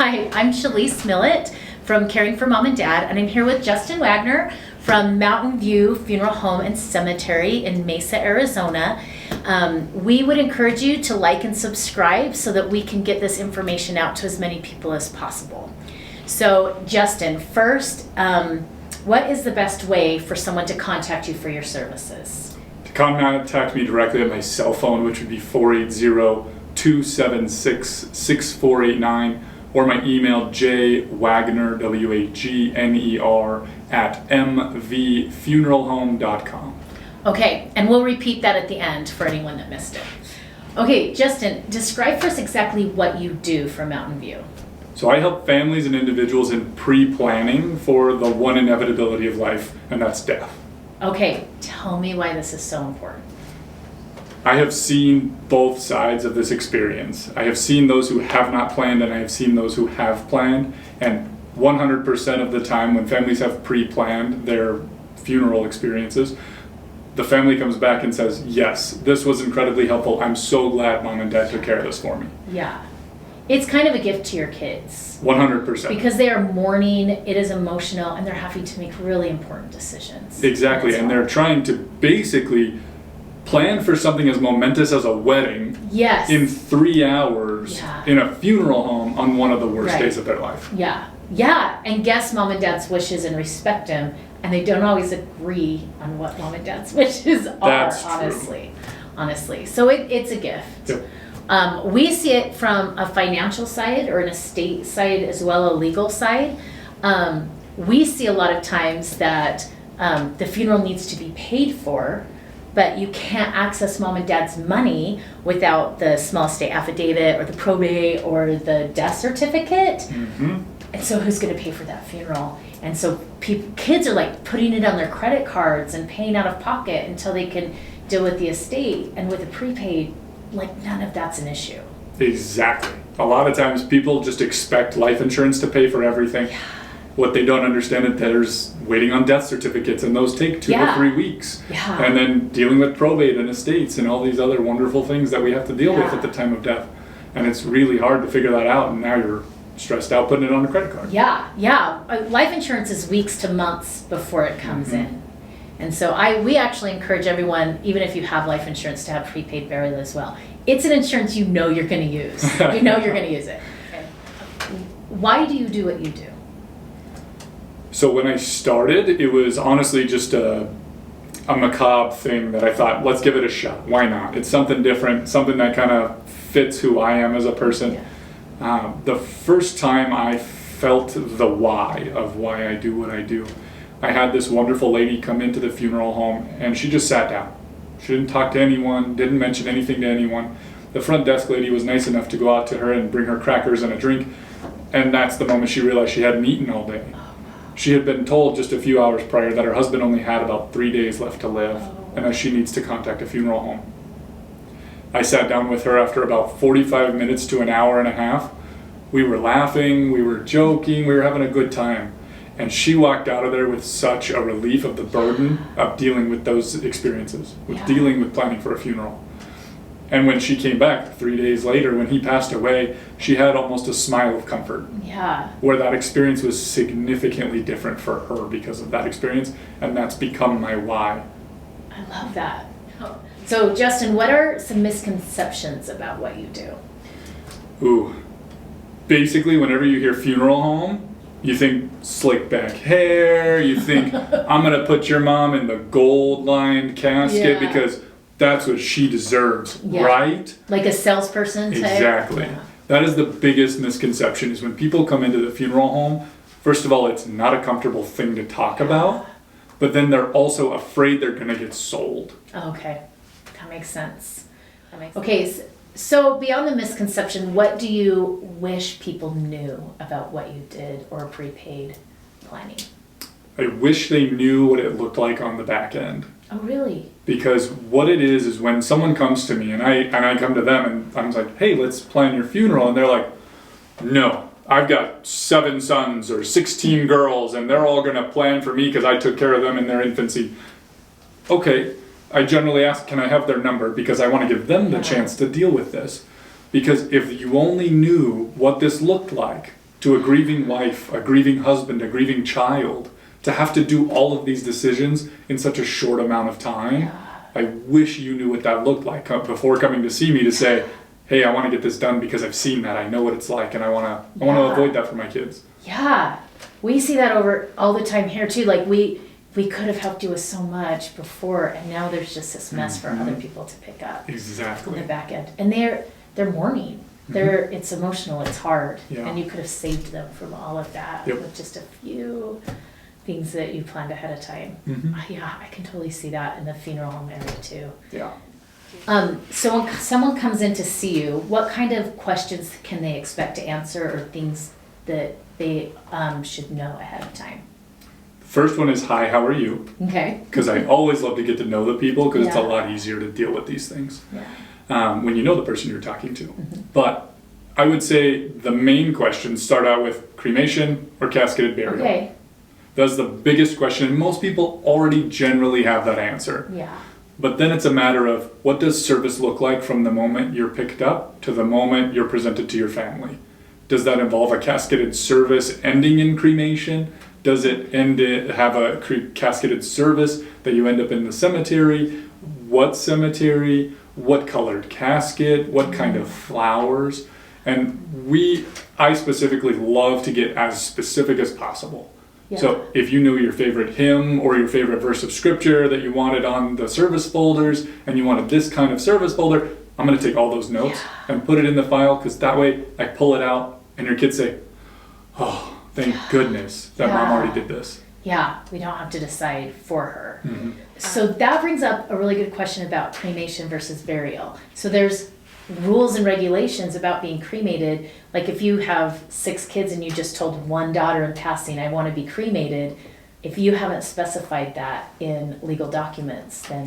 Hi, I'm Shalise Millett from Caring for Mom and Dad, and I'm here with Justin Wagner from Mountain View Funeral Home and Cemetery in Mesa, Arizona. We would encourage you to like and subscribe so that we can get this information out to as many people as possible. So, Justin, first, what is the best way for someone to contact you for your services? To contact me directly at my cell phone, which would be 480-276-6489, or my email, jwagner, W-A-G-N-E-R, at mvfuneralhome.com. Okay, and we'll repeat that at the end for anyone that missed it. Okay, Justin, describe for us exactly what you do for Mountain View. So I help families and individuals in pre-planning for the one inevitability of life, and that's death. Okay, tell me why this is so important. I have seen both sides of this experience. I have seen those who have not planned, and I have seen those who have planned. And 100% of the time when families have pre-planned their funeral experiences, the family comes back and says, yes, this was incredibly helpful. I'm so glad Mom and Dad took care of this for me. Yeah. It's kind of a gift to your kids. 100%. Because they are mourning, it is emotional, and they're having to make really important decisions. Exactly, and they're trying to basically plan for something as momentous as a wedding. Yes. In 3 hours in a funeral home on one of the worst days of their life. Yeah. Yeah, and guess Mom and Dad's wishes and respect them, and they don't always agree on what Mom and Dad's wishes are. That's honestly. So it's a gift. Yep. We see it from a financial side or an estate side as well, a legal side. We see a lot of times that the funeral needs to be paid for, but you can't access Mom and Dad's money without the small estate affidavit or the probate or the death certificate. Mm-hmm. And so who's going to pay for that funeral? And so kids are like putting it on their credit cards and paying out of pocket until they can deal with the estate. And with a prepaid, like none of that's an issue. Exactly. A lot of times people just expect life insurance to pay for everything. Yeah. What they don't understand is there's waiting on death certificates, and those take 2 to 3 weeks. Yeah. And then dealing with probate and estates and all these other wonderful things that we have to deal with at the time of death. And it's really hard to figure that out, and now you're stressed out putting it on a credit card. Yeah. Life insurance is weeks to months before it comes in. And so we actually encourage everyone, even if you have life insurance, to have prepaid burial as well. It's an insurance you know you're going to use. You know you're going to use it. Okay. Why do you do what you do? So when I started, it was honestly just a macabre thing that I thought, let's give it a shot. Why not? It's something different, something that kind of fits who I am as a person. Yeah. The first time I felt the why of why I do what I do, I had this wonderful lady come into the funeral home, and she just sat down. She didn't talk to anyone, didn't mention anything to anyone. The front desk lady was nice enough to go out to her and bring her crackers and a drink, and that's the moment she realized she hadn't eaten all day. She had been told just a few hours prior that her husband only had about 3 days left to live, and that she needs to contact a funeral home. I sat down with her after about 45 minutes to an hour and a half. We were laughing, we were joking, we were having a good time. And she walked out of there with such a relief of the burden of dealing with those experiences, with dealing with planning for a funeral. And when she came back 3 days later, when he passed away, she had almost a smile of comfort. Yeah. Where that experience was significantly different for her because of that experience, and that's become my why. I love that. So, Justin, what are some misconceptions about what you do? Ooh. Basically, whenever you hear funeral home, you think slick back hair, you think, I'm going to put your mom in the gold-lined casket because that's what she deserves, right? Like a salesperson type? Exactly. Yeah. That is the biggest misconception, is when people come into the funeral home, first of all, it's not a comfortable thing to talk about, but then they're also afraid they're going to get sold. Okay. That makes sense. Okay, so beyond the misconception, what do you wish people knew about what you did or prepaid planning? I wish they knew what it looked like on the back end. Oh, really? Because what it is when someone comes to me and I come to them and I'm like, hey, let's plan your funeral. And they're like, no, I've got 7 sons or 16 girls and they're all going to plan for me because I took care of them in their infancy. Okay, I generally ask, can I have their number? Because I want to give them the chance to deal with this. Because if you only knew what this looked like to a grieving wife, a grieving husband, a grieving child, to have to do all of these decisions in such a short amount of time. Yeah. I wish you knew what that looked like before coming to see me to say, hey, I want to get this done because I've seen that. I know what it's like, and I want to avoid that for my kids. Yeah, we see that over all the time here too. Like we could have helped you with so much before, and now there's just this mess for other people to pick up. Exactly. On the back end, and they're mourning. It's emotional. It's hard, Yeah. and you could have saved them from all of that Yep. with just a few things that you planned ahead of time. Yeah, I can totally see that in the funeral home area too. Yeah. So when someone comes in to see you, what kind of questions can they expect to answer, or things that they should know ahead of time? First one is, hi, how are you? Okay. Because I always love to get to know the people, because it's a Yeah. lot easier to deal with these things Yeah. when you know the person you're talking to. But I would say the main questions start out with cremation or casketed burial. Okay. That's the biggest question, and most people already generally have that answer. Yeah. But then it's a matter of, what does service look like from the moment you're picked up to the moment you're presented to your family? Does that involve a casketed service ending in cremation? Does it have a casketed service that you end up in the cemetery? What cemetery? What colored casket? What kind of flowers? And I specifically love to get as specific as possible. Yeah. So if you knew your favorite hymn or your favorite verse of scripture that you wanted on the service folders, and you wanted this kind of service folder, I'm going to take all those notes and put it in the file, because that way I pull it out and your kids say, oh, thank goodness that mom already did this. Yeah, we don't have to decide for her. So that brings up a really good question about cremation versus burial. So there's rules and regulations about being cremated. Like if you have 6 kids and you just told one daughter in passing, I want to be cremated, if you haven't specified that in legal documents, then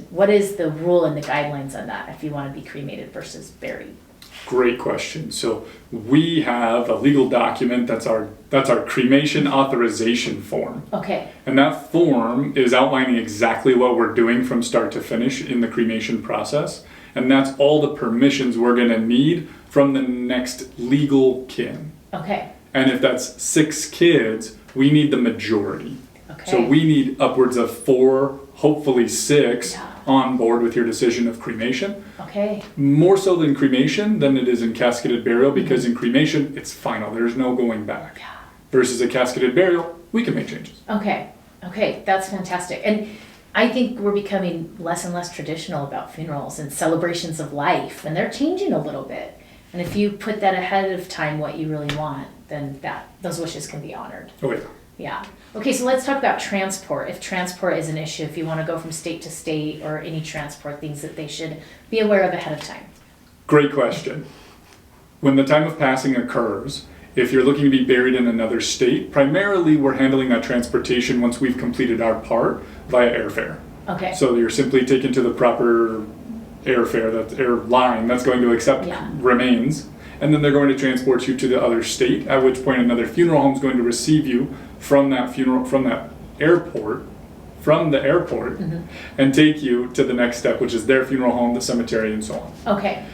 what is the rule and the guidelines on that if you want to be cremated versus buried? Great question. So we have a legal document that's our cremation authorization form. Okay. And that form is outlining exactly what we're doing from start to finish in the cremation process. And that's all the permissions we're going to need from the next legal kin. Okay. And if that's 6 kids, we need the majority. Okay. So we need upwards of 4, hopefully 6, Yeah. on board with your decision of cremation. Okay. More so than cremation than it is in casketed burial, because in cremation, it's final. There's no going back. Yeah. Versus a casketed burial, we can make changes. Okay. Okay. That's fantastic. And I think we're becoming less and less traditional about funerals and celebrations of life, and they're changing a little bit. And if you put that ahead of time, what you really want, then those wishes can be honored. Oh yeah. Yeah. Okay, so let's talk about transport. If transport is an issue, if you want to go from state to state, or any transport, things that they should be aware of ahead of time. Great question. When the time of passing occurs, if you're looking to be buried in another state, primarily we're handling that transportation once we've completed our part via airfare. Okay. So you're simply taken to the proper airline that's going to accept remains, and then they're going to transport you to the other state, at which point another funeral home is going to receive you from the airport, and take you to the next step, which is their funeral home, the cemetery, and so on. Okay.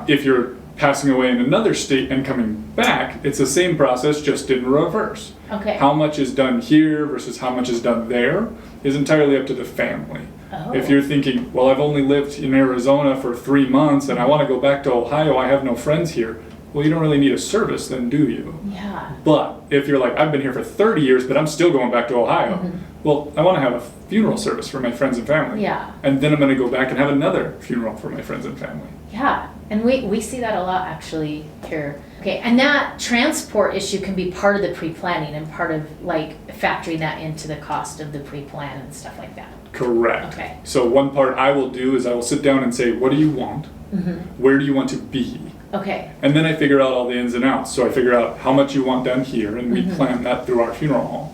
If you're passing away in another state and coming back, it's the same process, just in reverse. Okay. How much is done here versus how much is done there is entirely up to the family. Oh. If you're thinking, well, I've only lived in Arizona for 3 months and I want to go back to Ohio, I have no friends here. Well, you don't really need a service then, do you? Yeah. But if you're like, I've been here for 30 years, but I'm still going back to Ohio. Well, I want to have a funeral service for my friends and family. Yeah. And then I'm going to go back and have another funeral for my friends and family. Yeah. And we see that a lot actually here. Okay, and that transport issue can be part of the pre-planning and part of like factoring that into the cost of the pre-plan and stuff like that. Correct. Okay. So one part I will do is I will sit down and say, what do you want? Where do you want to be? Okay. And then I figure out all the ins and outs. So I figure out how much you want done here, and we plan that through our funeral home.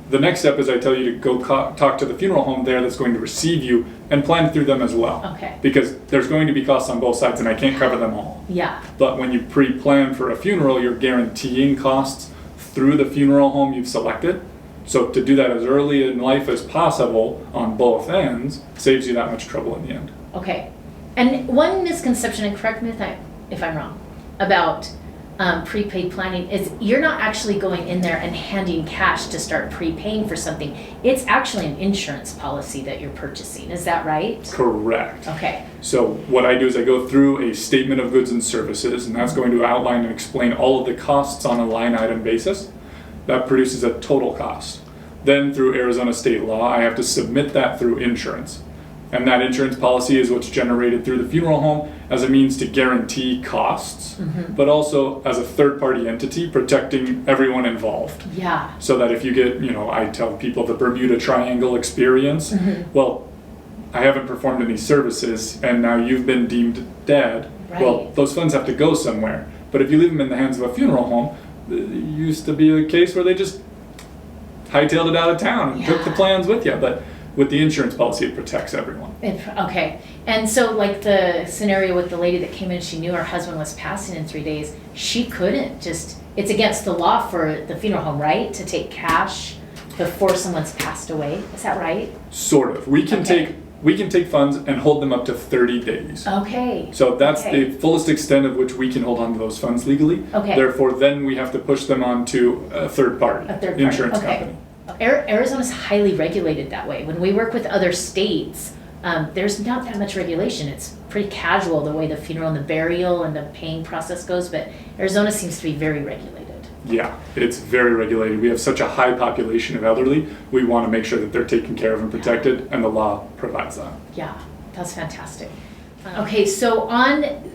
The next step is I tell you to go talk to the funeral home there that's going to receive you and plan through them as well. Okay. Because there's going to be costs on both sides and I can't cover them all. Yeah. But when you pre-plan for a funeral, you're guaranteeing costs through the funeral home you've selected. So to do that as early in life as possible on both ends saves you that much trouble in the end. Okay. And one misconception, and correct me if I'm wrong, about prepaid planning is you're not actually going in there and handing cash to start prepaying for something. It's actually an insurance policy that you're purchasing. Is that right? Correct. Okay. So what I do is I go through a statement of goods and services, and that's going to outline and explain all of the costs on a line item basis. That produces a total cost. Then through Arizona state law, I have to submit that through insurance. And that insurance policy is what's generated through the funeral home as a means to guarantee costs, but also as a third-party entity protecting everyone involved. Yeah. So that if you get, I tell people the Bermuda Triangle experience, well, I haven't performed any services and now you've been deemed dead. Right. Well, those funds have to go somewhere. But if you leave them in the hands of a funeral home, it used to be a case where they just hightailed it out of town and took the plans with you. But with the insurance policy, it protects everyone. Okay. And so like the scenario with the lady that came in, she knew her husband was passing in 3 days. She couldn't it's against the law for the funeral home, right? To take cash before someone's passed away. Is that right? Sort of. We can take funds and hold them up to 30 days. Okay. So that's the fullest extent of which we can hold on to those funds legally. Okay. Therefore, then we have to push them on to a third party, insurance company. Arizona's highly regulated that way. When we work with other states, there's not that much regulation. It's pretty casual the way the funeral and the burial and the paying process goes, but Arizona seems to be very regulated. Yeah, it's very regulated. We have such a high population of elderly. We want to make sure that they're taken care of and protected, and the law provides that. Yeah, that's fantastic. Okay, so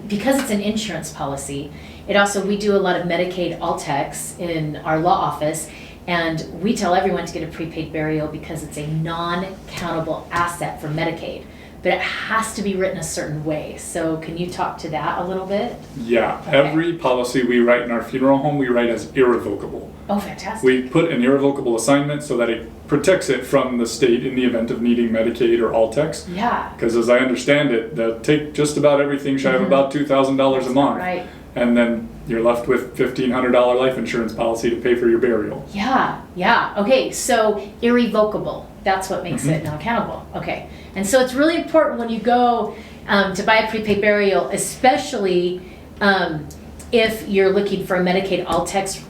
because it's an insurance policy, we do a lot of Medicaid all-techs in our law office, and we tell everyone to get a prepaid burial because it's a non-countable asset for Medicaid, but it has to be written a certain way. So can you talk to that a little bit? Yeah, every policy we write in our funeral home, we write as irrevocable. Oh, fantastic. We put an irrevocable assignment so that it protects it from the state in the event of needing Medicaid or all-techs. Yeah. Because as I understand it, they'll take just about everything shy of about $2,000 a month. Right. And then you're left with $1,500 life insurance policy to pay for your burial. Yeah. Okay, so irrevocable. That's what makes it non-countable. Okay. And so it's really important when you go to buy a prepaid burial, especially if you're looking for a Medicaid all-techs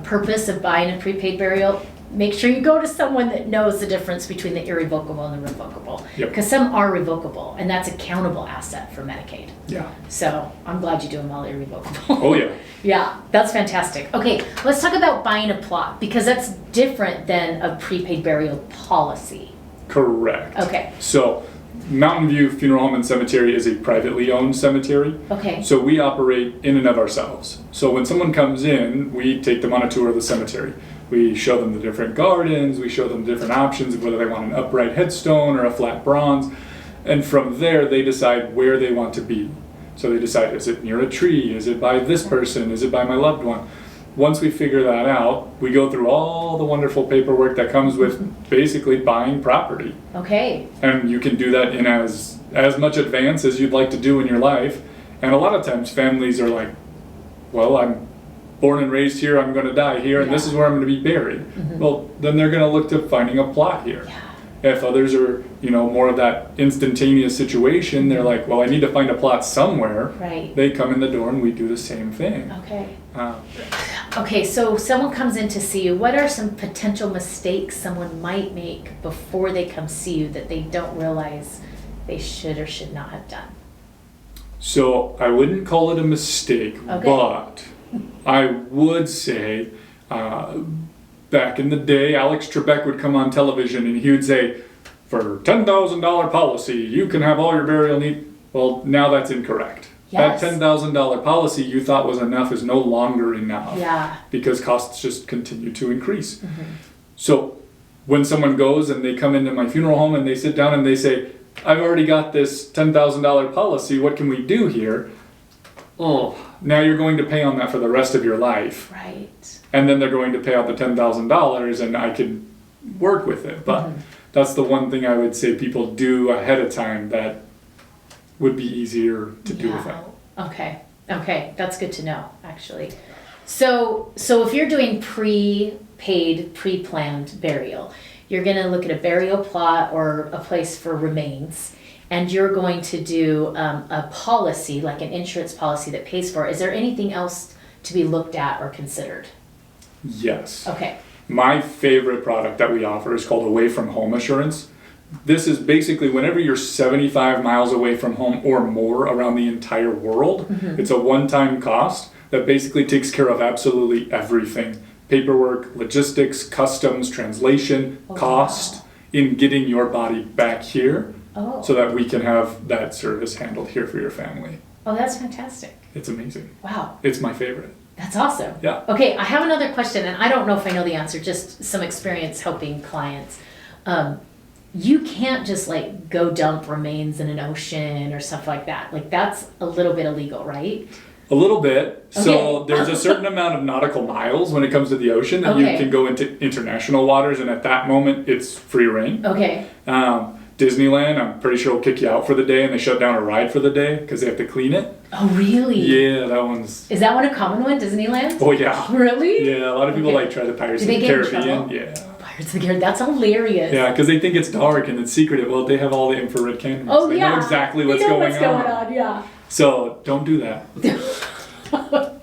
purpose of buying a prepaid burial, make sure you go to someone that knows the difference between the irrevocable and the revocable. Because some are revocable, and that's a countable asset for Medicaid. Yeah. So I'm glad you do them all irrevocable. Oh, yeah. Yeah, that's fantastic. Okay, let's talk about buying a plot, because that's different than a prepaid burial policy. Correct. Okay. So Mountain View Funeral Home and Cemetery is a privately owned cemetery. Okay. So we operate in and of ourselves. So when someone comes in, we take them on a tour of the cemetery. We show them the different gardens, we show them the different options of whether they want an upright headstone or a flat bronze. And from there, they decide where they want to be. So they decide, is it near a tree? Is it by this person? Is it by my loved one? Once we figure that out, we go through all the wonderful paperwork that comes with basically buying property. Okay. And you can do that in as much advance as you'd like to do in your life. And a lot of times families are like, well, I'm born and raised here, I'm going to die here, and this is where I'm going to be buried. Well, then they're going to look to finding a plot here. If others are, more of that instantaneous situation, they're like, well, I need to find a plot somewhere. Right. They come in the door and we do the same thing. Okay. Okay, so someone comes in to see you. What are some potential mistakes someone might make before they come see you that they don't realize they should or should not have done? So I wouldn't call it a mistake, but I would say back in the day, Alex Trebek would come on television and he would say, for $10,000 policy, you can have all your burial needs. Well, now that's incorrect. Yes. That $10,000 policy you thought was enough is no longer enough. Yeah. Because costs just continue to increase. So when someone goes and they come into my funeral home and they sit down and they say, I've already got this $10,000 policy, what can we do here? Oh, now you're going to pay on that for the rest of your life. Right. And then they're going to pay out the $10,000 and I can work with it. But that's the one thing I would say people do ahead of time that would be easier to do without. Okay. That's good to know, actually. So if you're doing prepaid, pre-planned burial, you're going to look at a burial plot or a place for remains, and you're going to do a policy, like an insurance policy that pays for it. Is there anything else to be looked at or considered? Yes. Okay. My favorite product that we offer is called Away from Home Assurance. This is basically whenever you're 75 miles away from home or more around the entire world, it's a one-time cost that basically takes care of absolutely everything. Paperwork, logistics, customs, translation, cost in getting your body back here so that we can have that service handled here for your family. Oh, that's fantastic. It's amazing. Wow. It's my favorite. That's awesome. Yeah. Okay, I have another question, and I don't know if I know the answer, just some experience helping clients. You can't just like go dump remains in an ocean or stuff like that. Like that's a little bit illegal, right? A little bit. Okay. So there's a certain amount of nautical miles when it comes to the ocean that you can go into international waters, and at that moment it's free reign. Okay. Disneyland, I'm pretty sure will kick you out for the day, and they shut down a ride for the day because they have to clean it. Oh, really? Yeah, that one's... Is that one a common one, Disneyland? Oh, yeah. Really? Yeah, a lot of people like try the Pirates of the Caribbean. Yeah. Pirates of the Caribbean, that's hilarious. Yeah, because they think it's dark and it's secretive. Well, they have all the infrared cameras. Oh, they know exactly what's going on. Yeah. So don't do that.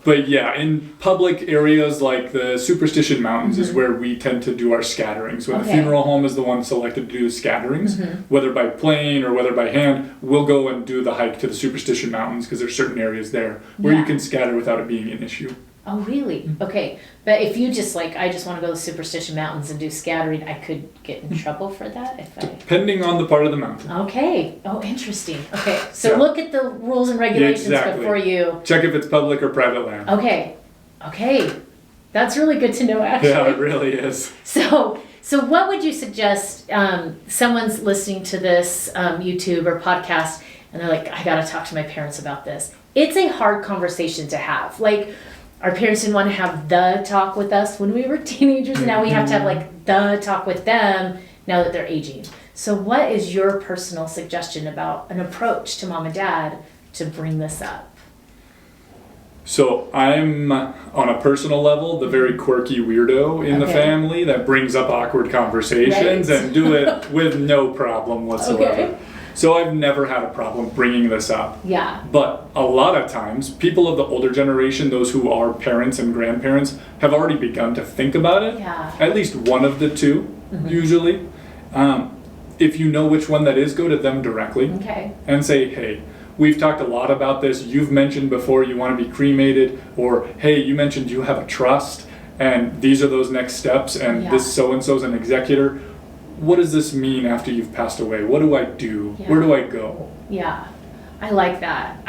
But yeah, in public areas like the Superstition Mountains is where we tend to do our scatterings. When the funeral home is the one selected to do scatterings, whether by plane or whether by hand, we'll go and do the hike to the Superstition Mountains because there's certain areas there where you can scatter without it being an issue. Oh, really? Okay. But if you just like, I just want to go to Superstition Mountains and do scattering, I could get in trouble for that if I... Depending on the part of the mountain. Okay. Oh, interesting. Okay. So look at the rules and regulations before you... Check if it's public or private land. Okay. Okay. That's really good to know, actually. Yeah, it really is. So what would you suggest, someone's listening to this YouTube or podcast, and they're like, I got to talk to my parents about this. It's a hard conversation to have. Like, our parents didn't want to have the talk with us when we were teenagers, and now we have to have like the talk with them now that they're aging. So what is your personal suggestion about an approach to mom and dad to bring this up? So I'm, on a personal level, the very quirky weirdo in the family that brings up awkward conversations and do it with no problem whatsoever. Okay. So I've never had a problem bringing this up. Yeah. But a lot of times, people of the older generation, those who are parents and grandparents, have already begun to think about it. Yeah. At least one of the two, usually. If you know which one that is, go to them directly and say, hey, we've talked a lot about this. You've mentioned before you want to be cremated, or hey, you mentioned you have a trust, and these are those next steps, and this so-and-so's an executor. What does this mean after you've passed away? What do I do? Where do I go? Yeah, I like that.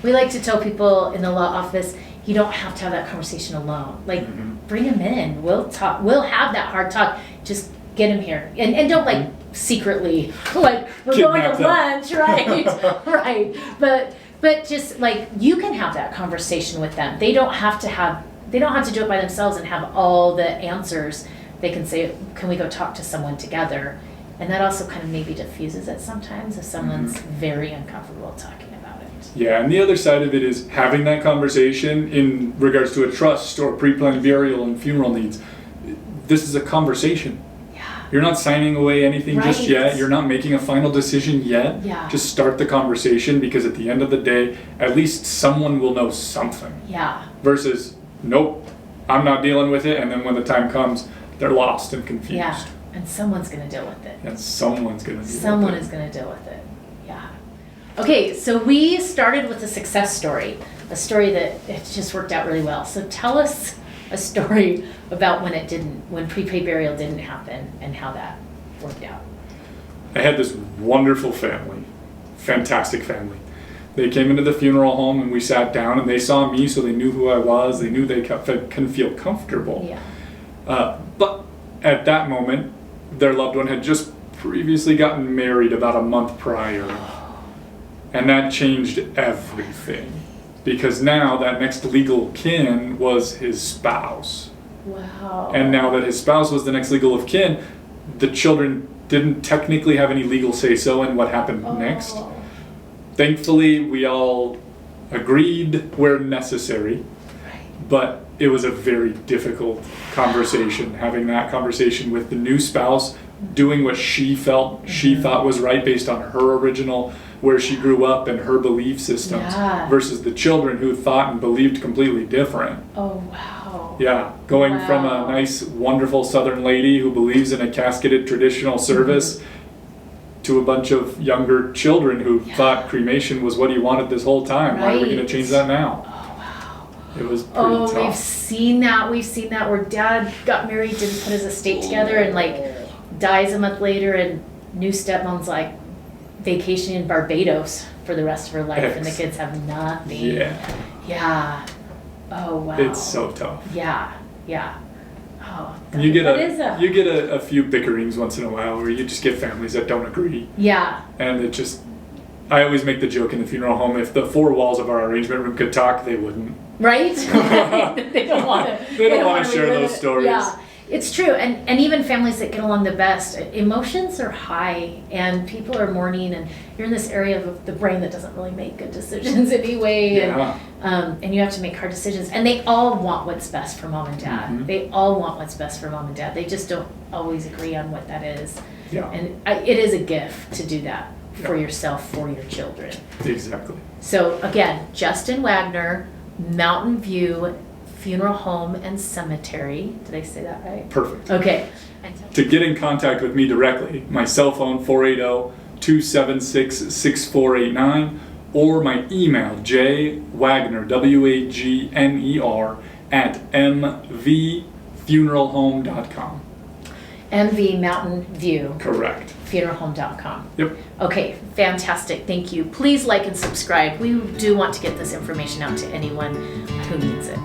We like to tell people in the law office, you don't have to have that conversation alone. Like, bring him in. We'll talk. We'll have that hard talk. Just get him here, and don't like secretly like we're going to lunch, right? Right. But just like you can have that conversation with them. They don't have to do it by themselves and have all the answers. They can say, can we go talk to someone together? And that also kind of maybe diffuses it sometimes if someone's very uncomfortable talking about it. Yeah, and the other side of it is having that conversation in regards to a trust or pre-planned burial and funeral needs. This is a conversation. Yeah. You're not signing away anything just yet. You're not making a final decision yet. Yeah. Just start the conversation, because at the end of the day, at least someone will know something. Yeah. Versus, nope, I'm not dealing with it, and then when the time comes, they're lost and confused. Yeah, and someone's going to deal with it. And someone's going to deal with it. Someone is going to deal with it. Yeah. Okay, so we started with a success story, a story that it just worked out really well. So tell us a story about when prepaid burial didn't happen and how that worked out. I had this wonderful family, fantastic family. They came into the funeral home and we sat down, and they saw me, so they knew who I was. They knew they can feel comfortable. Yeah. But at that moment, their loved one had just previously gotten married about a month prior. And that changed everything. Because now that next legal kin was his spouse. Wow. And now that his spouse was the next legal of kin, the children didn't technically have any legal say-so in what happened next. Thankfully, we all agreed where necessary. But it was a very difficult conversation, having that conversation with the new spouse, doing what she felt she thought was right based on her original where she grew up and her belief systems Yeah. versus the children who thought and believed completely different. Oh, wow. Yeah, going from a Wow. nice, wonderful Southern lady who believes in a casketed traditional service to a bunch of younger children who thought cremation was what he wanted this whole time. Why are we going to Right. change that now? Oh, wow. It was pretty Oh, we've tough. seen that. We've seen that where dad got married, didn't put his estate together, and like dies a month later, and new stepmom's like vacationing in Barbados for the rest of her life, and the kids have nothing. Yeah, Yeah. Oh, wow. it's so tough. Yeah. Yeah. Oh, You get that is you get a few bickerings once in a while where you just get families that don't agree, Yeah. and it just. I always make the joke in the funeral home: if the four walls of our arrangement room could talk, they wouldn't. Right? They don't want to. They don't wanna share those stories. Yeah, it's true. And even families that get along the best, emotions are high, and people are mourning, and you're in this area of the brain that doesn't really make good decisions anyway. Yeah. And you have to make hard decisions. And they all want what's best for mom and dad. Mhm. They all want what's best for mom and dad. They just don't always agree on what that is. Yeah. And it is a gift to do that for Yeah. yourself, for your children. Exactly. So again, Justin Wagner, Mountain View Funeral Home and Cemetery. Did I say that right? Perfect. Okay. To get in contact with me directly, my cell phone 480-276-6489 or my email jwagner WAGNER at mvfuneralhome.com. MV Mountain View Correct. funeralhome.com. Yep. Okay, fantastic. Thank you. Please like and subscribe. We do want to get this information out to anyone who needs it.